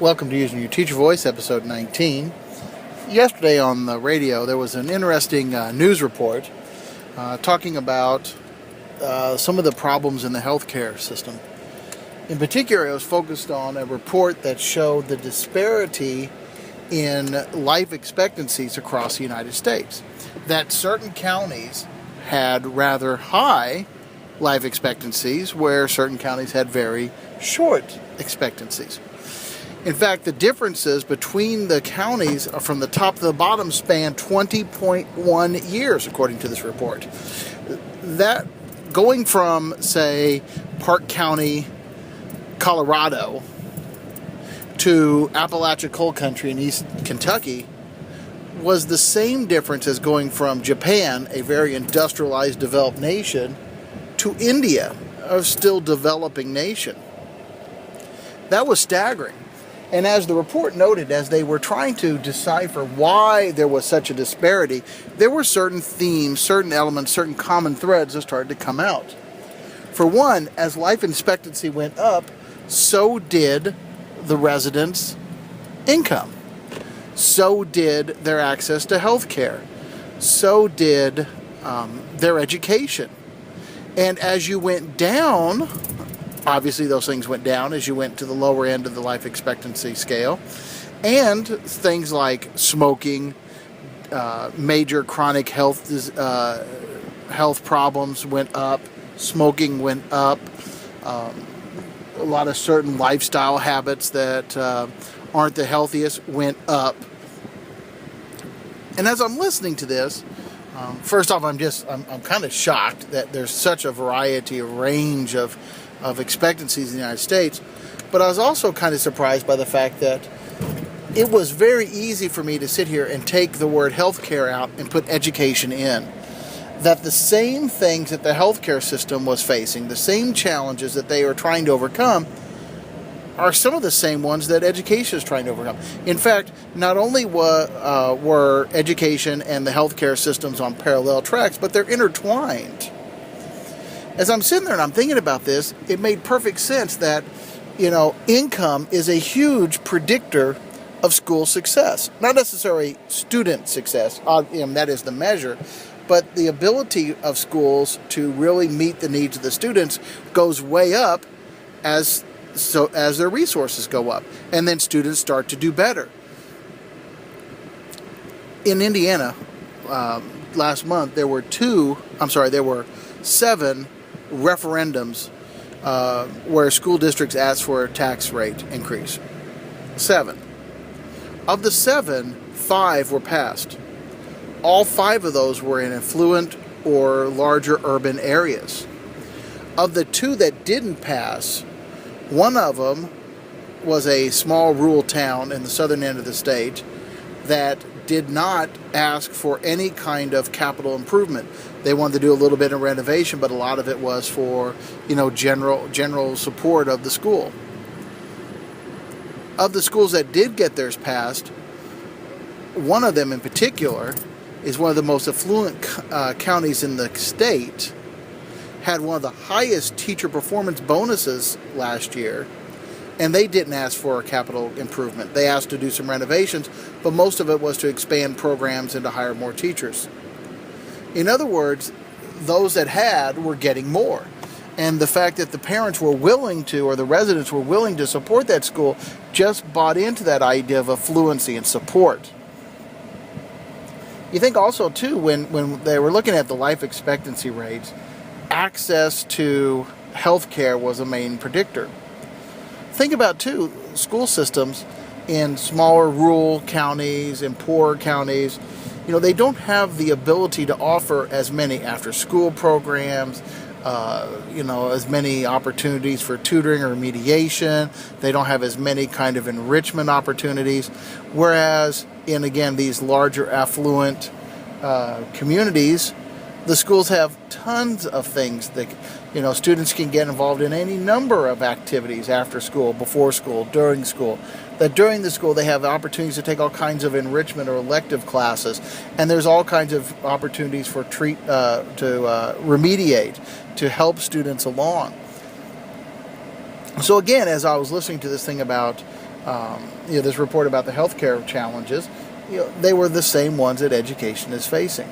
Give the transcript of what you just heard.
Welcome to Using Your Teacher Voice, episode 19. Yesterday on the radio, there was an interesting news report talking about some of the problems in the healthcare system. In particular, it was focused on a report that showed the disparity in life expectancies across the United States. That certain counties had rather high life expectancies, where certain counties had very short expectancies. In fact, the differences between the counties from the top to the bottom span 20.1 years, according to this report. That going from, say, Park County, Colorado, to Appalachia Coal Country in East Kentucky was the same difference as going from Japan, a very industrialized, developed nation, to India, a still developing nation. That was staggering. And as the report noted, as they were trying to decipher why there was such a disparity, there were certain themes, certain elements, certain common threads that started to come out. For one, as life expectancy went up, so did the residents' income. So did their access to health care. So did their education. And as you went down, obviously those things went down as you went to the lower end of the life expectancy scale. And things like smoking, major chronic health problems went up, smoking went up, a lot of certain lifestyle habits that aren't the healthiest went up. And as I'm listening to this, first off, I'm kind of shocked that there's such a variety, a range of expectancies in the United States. But I was also kind of surprised by the fact that it was very easy for me to sit here and take the word healthcare out and put education in. That the same things that the healthcare system was facing, the same challenges that they are trying to overcome, are some of the same ones that education is trying to overcome. In fact, not only were education and the healthcare systems on parallel tracks, but they're intertwined. As I'm sitting there and I'm thinking about this, it made perfect sense that, income is a huge predictor of school success. Not necessarily student success, that is the measure, but the ability of schools to really meet the needs of the students goes way up as their resources go up, and then students start to do better. In Indiana, last month, there were 7 referendums where school districts asked for a tax rate increase. 7. Of the 7, 5 were passed. All 5 of those were in affluent or larger urban areas. Of the 2 that didn't pass, one of them was a small rural town in the southern end of the state that did not ask for any kind of capital improvement. They wanted to do a little bit of renovation, but a lot of it was for, general support of the school. Of the schools that did get theirs passed, one of them in particular is one of the most affluent counties in the state, had one of the highest teacher performance bonuses last year, and they didn't ask for a capital improvement. They asked to do some renovations, but most of it was to expand programs and to hire more teachers. In other words, those that had were getting more. And the fact that the parents were willing to, or the residents were willing to support that school, just bought into that idea of affluency and support. You think also, too, when they were looking at the life expectancy rates, access to health care was a main predictor. Think about, too, school systems in smaller rural counties and poorer counties. They don't have the ability to offer as many after-school programs, as many opportunities for tutoring or mediation. They don't have as many kind of enrichment opportunities. Whereas in, again, these larger affluent communities, the schools have tons of things that, students can get involved in any number of activities after school, before school, during school. That during the school they have opportunities to take all kinds of enrichment or elective classes, and there's all kinds of opportunities for remediate, to help students along. So again, as I was listening to this thing about This report about the healthcare challenges, they were the same ones that education is facing.